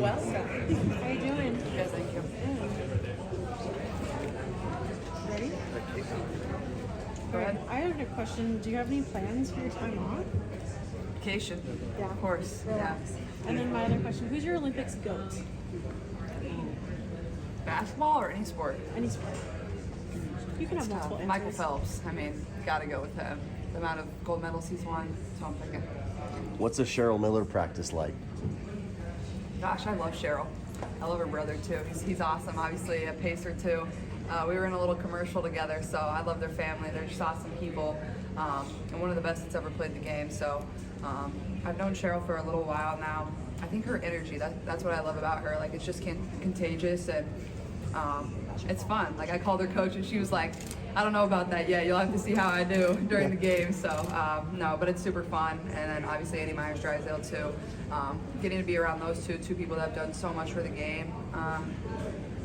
welcome. How you doing? Good, thank you. Ready? Go ahead. I have a question. Do you have any plans for your time off? Vacation. Yeah. Of course. Relax. And then my other question, who's your Olympics GOAT? Basketball or any sport? Any sport. You can have multiple answers. Michael Phelps. I mean, gotta go with him. The amount of gold medals he's won, so I'm thinking. What's a Cheryl Miller practice like? Gosh, I love Cheryl. I love her brother too. He's awesome. Obviously a Pacer too. We were in a little commercial together, so I love their family. They're just awesome people, and one of the best that's ever played the game. So I've known Cheryl for a little while now. I think her energy, that's what I love about her. Like, it's just contagious, and it's fun. Like, I called her coach and she was like, I don't know about that yet. You'll have to see how I do during the game. So no, but it's super fun. And then obviously Eddie Myers-Drysdale too. Getting to be around those two people that have done so much for the game,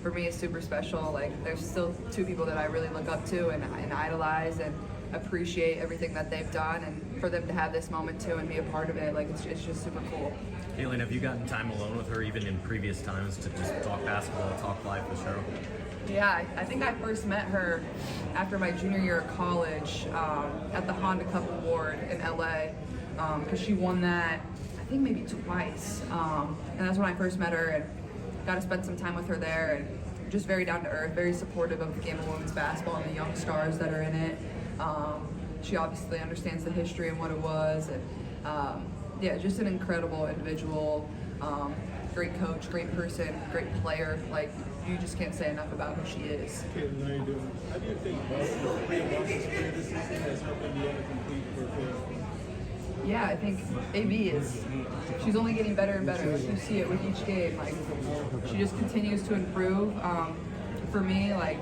for me is super special. Like, there's still two people that I really look up to and idolize and appreciate everything that they've done, and for them to have this moment too and be a part of it, like, it's just super cool. Caitlin, have you gotten time alone with her even in previous times to just talk basketball, talk life with Cheryl? Yeah, I think I first met her after my junior year of college at the Honda Cup Award in LA, because she won that, I think maybe twice, and that's when I first met her and got to spend some time with her there, and just very down to earth, very supportive of the game of women's basketball and the young stars that are in it. She obviously understands the history and what it was, and yeah, just an incredible individual, great coach, great person, great player. Like, you just can't say enough about who she is. Caitlin, how you doing? How do you think Boston's play this season has helped Indiana compete for playoff? Yeah, I think AB she's only getting better and better. Like, you see it with each game. Like, she just continues to improve. For me, like,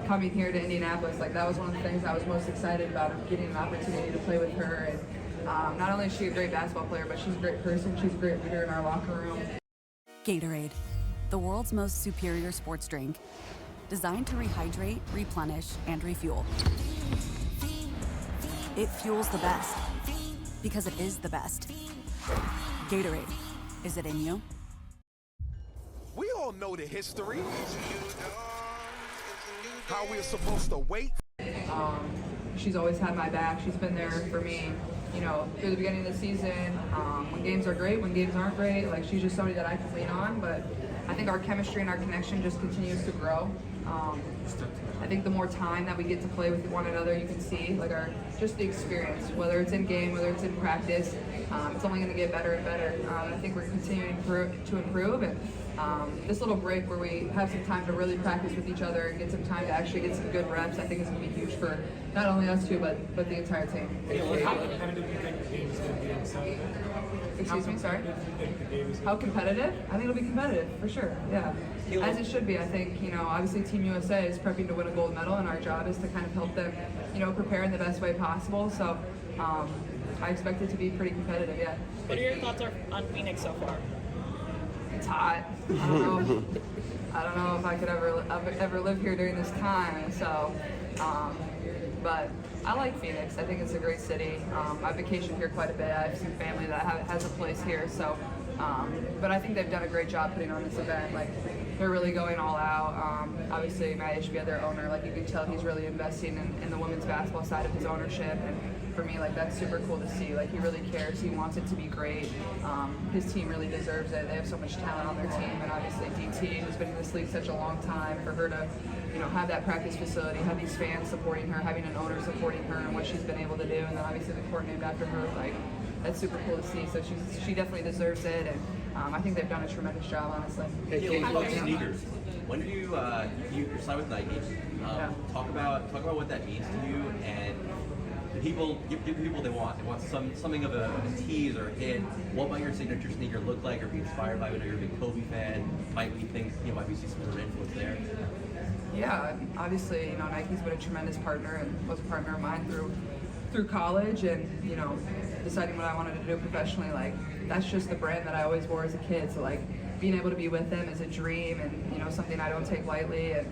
coming here to Indianapolis, like, that was one of the things I was most excited about, of getting an opportunity to play with her. And not only is she a great basketball player, but she's a great person. She's a great leader in our locker room. Gatorade, the world's most superior sports drink, designed to rehydrate, replenish, and refuel. It fuels the best, because it is the best. Gatorade, is it in you? We all know the history. How we're supposed to wait. She's always had my back. She's been there for me, you know, through the beginning of the season, when games are great, when games aren't great. Like, she's just somebody that I can lean on, but I think our chemistry and our connection just continues to grow. I think the more time that we get to play with one another, you can see, like, just the experience, whether it's in game, whether it's in practice, it's only going to get better and better. I think we're continuing to improve, and this little break where we have some time to really practice with each other and get some time to actually get some good reps, I think is going to be huge for not only us two, but the entire team. How competitive do you think the game is going to be on Saturday? Excuse me, sorry? How competitive do you think the game is How going to be? competitive? I think it'll be competitive, for sure, yeah. As it should be. I think, you know, obviously Team USA is prepping to win a gold medal, and our job is to kind of help them, you know, prepare in the best way possible. So I expect it to be pretty competitive, yeah. What are your thoughts on Phoenix so far? It's hot. I don't know if I could ever live here during this time. So, but I like Phoenix. I think it's a great city. I vacation here quite a bit. I have some family that has a place here. So, but I think they've done a great job putting on this event. Like, they're really going all out. Obviously, Matt Ishbia, their owner, like, you can tell he's really investing in the women's basketball side of his ownership. And for me, like, that's super cool to see. Like, he really cares. He wants it to be great. His team really deserves it. They have so much talent on their team, and obviously DT, who's been in this league such a long time, for her to, you know, have that practice facility, have these fans supporting her, having an owner supporting her and what she's been able to do, and then obviously the court named after her, like, that's super cool to see. So she definitely deserves it, and I think they've done a tremendous job, honestly. Hey, about sneakers. When did you signed with Nike? Yeah. Talk about what that means to you, and the people give people what they want. They want something of a tease or a hit. What might your signature sneaker look like, or be inspired by? I know you're a big Kobe fan. Might we think, you know, might we see some sort of influence there? Yeah, obviously, you know, Nike's been a tremendous partner and was a partner of mine through college, and, you know, deciding what I wanted to do professionally, like, that's just the brand that I always wore as a kid. So, like, being able to be with them is a dream, and, you know, something I don't take lightly. And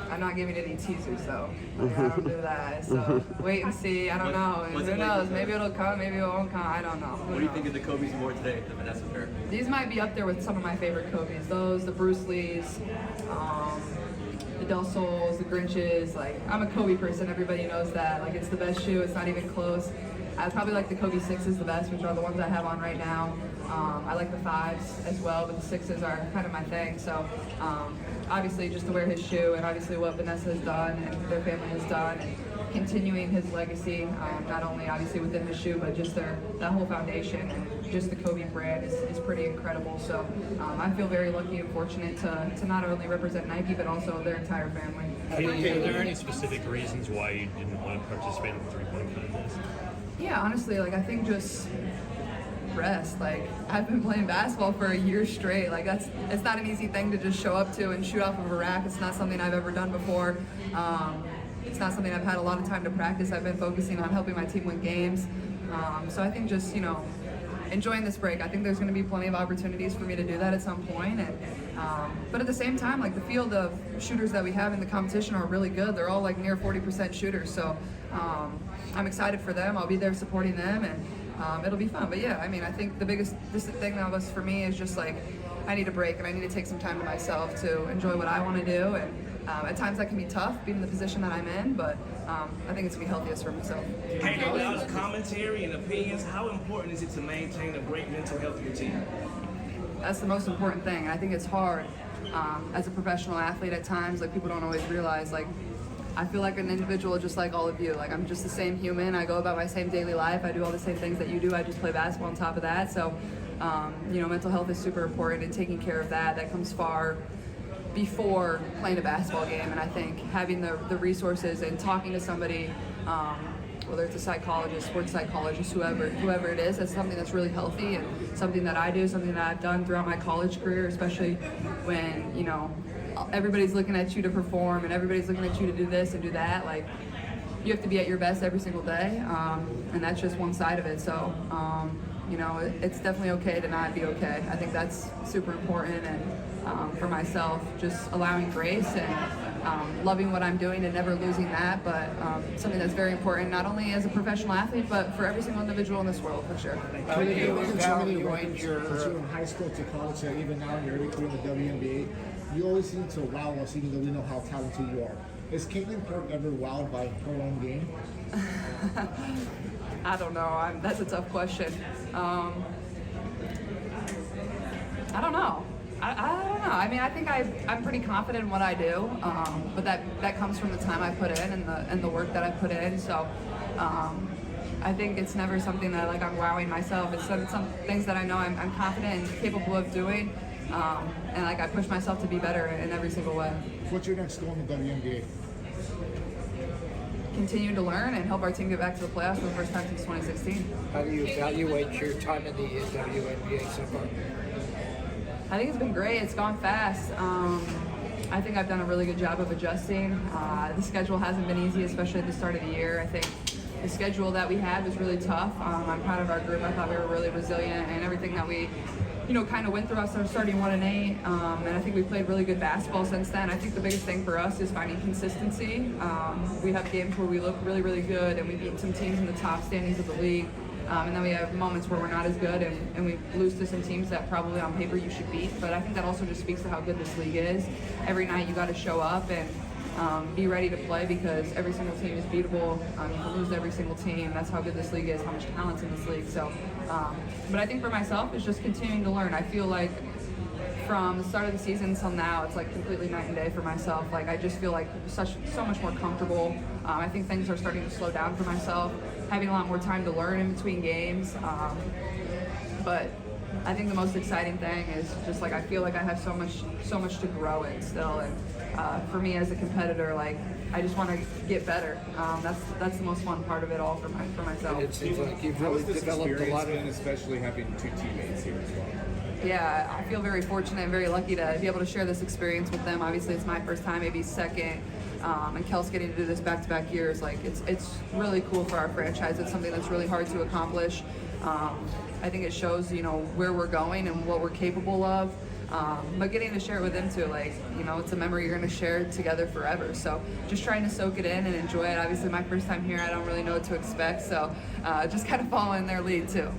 I'm not giving any teasers though. Like, I don't do that. So wait and see. I don't know. And what's who it like knows? with Maybe it'll come. Maybe it won't come. I don't know. What do you think of the Kobe's you wore today, the Vanessa pair? These might be up there with some of my favorite Kobe's. Those, the Bruce Lees, the Del Sols, the Grinches. Like, I'm a Kobe person. Everybody knows that. Like, it's the best shoe. It's not even close. I probably like the Kobe 6s the best, which are the ones I have on right now. I like the 5s as well, but the 6s are kind of my thing. So obviously just to wear his shoe, and obviously what Vanessa has done and their family has done, and continuing his legacy, not only obviously within the shoe, but just that whole foundation and just the Kobe brand is pretty incredible. So I feel very lucky and fortunate to not only represent Nike, but also their entire family. Are there any specific reasons why you didn't want to participate in the three-point contest? Yeah, honestly, like I think just rest. Like, I've been playing basketball for a year straight. Like, it's not an easy thing to just show up to and shoot off of a rack. It's not something I've ever done before. It's not something I've had a lot of time to practice. I've been focusing on helping my team win games. So I think just, enjoying this break. I think there's going to be plenty of opportunities for me to do that at some point. But at the same time, like, the field of shooters that we have in the competition are really good. They're all like near 40% shooters. So I'm excited for them. I'll be there supporting them, and it'll be fun. But yeah, I mean, I think the biggest thing that was for me is just like, I need a break and I need to take some time to myself to enjoy what I want to do. And at times that can be tough, being in the position that I'm in, but I think it's going to be healthiest for myself. Hey, without commentary and opinions, how important is it to maintain a great mental health routine? That's the most important thing. I think it's hard as a professional athlete at times. Like, people don't always realize, like, I feel like an individual just like all of you. Like, I'm just the same human. I go about my same daily life. I do all the same things that you do. I just play basketball on top of that. So, mental health is super important, and taking care of that comes far before playing a basketball game. And I think having the resources and talking to somebody, whether it's a psychologist, sports psychologist, whoever it is, that's something that's really healthy, and something that I do, something that I've done throughout my college career, especially when, everybody's looking at you to perform and everybody's looking at you to do this and do that. Like, you have to be at your best every single day, and that's just one side of it. So, it's definitely okay to not be okay. I think that's super important, and for myself, just allowing grace and loving what I'm doing and never losing that, but something that's very important, not only as a professional athlete, but for every single individual in this world, for sure. You evaluate your since you were in high school to college, and even now in your early career in the WNBA, you always seem to wow us, even though we know how talented you are. Is Caitlin Clark ever wowed by her own game? I don't know. That's a tough question. I don't know. I don't know. I mean, I think I'm pretty confident in what I do, but that comes from the time I put in and the work that I put in. So I think it's never something that, like, I'm wowing myself. It's some things that I know I'm confident and capable of doing, and like, I push myself to be better in every single way. What's your next goal in the WNBA? Continue to learn and help our team get back to the playoffs for the first time since 2016. How do you evaluate your time in the WNBA so far? I think it's been great. It's gone fast. I think I've done a really good job of adjusting. The schedule hasn't been easy, especially at the start of the year. I think the schedule that we had was really tough. I'm proud of our group. I thought we were really resilient, and everything that we kind of went through us starting 1-8, and I think we played really good basketball since then. I think the biggest thing for us is finding consistency. We have games where we look really, really good, and we beat some teams in the top standings of the league, and then we have moments where we're not as good, and we lose to some teams that probably on paper you should beat. But I think that also just speaks to how good this league is. Every night you got to show up and be ready to play, because every single team is beatable. You can lose to every single team. That's how good this league is, how much talent's in this league. So, but I think for myself, it's just continuing to learn. I feel like from the start of the season until now, it's like completely night and day for myself. Like, I just feel like so much more comfortable. I think things are starting to slow down for myself, having a lot more time to learn in between games. But I think the most exciting thing is just, like, I feel like I have so much to grow in still. And for me as a competitor, like, I just want to get better. That's the most fun part of it all for myself. It seems like you've really developed a lot of, especially having two teammates here as well. Yeah, I feel very fortunate and very lucky to be able to share this experience with them. Obviously, it's my first time, maybe second, and Kel's getting to do this back-to-back years. Like, it's really cool for our franchise. It's something that's really hard to accomplish. I think it shows, where we're going and what we're capable of. But getting to share it with them too, like, you know, it's a memory you're going to share together forever. So just trying to soak it in and enjoy it. Obviously, my first time here, I don't really know what to expect. So just kind of follow in their lead too.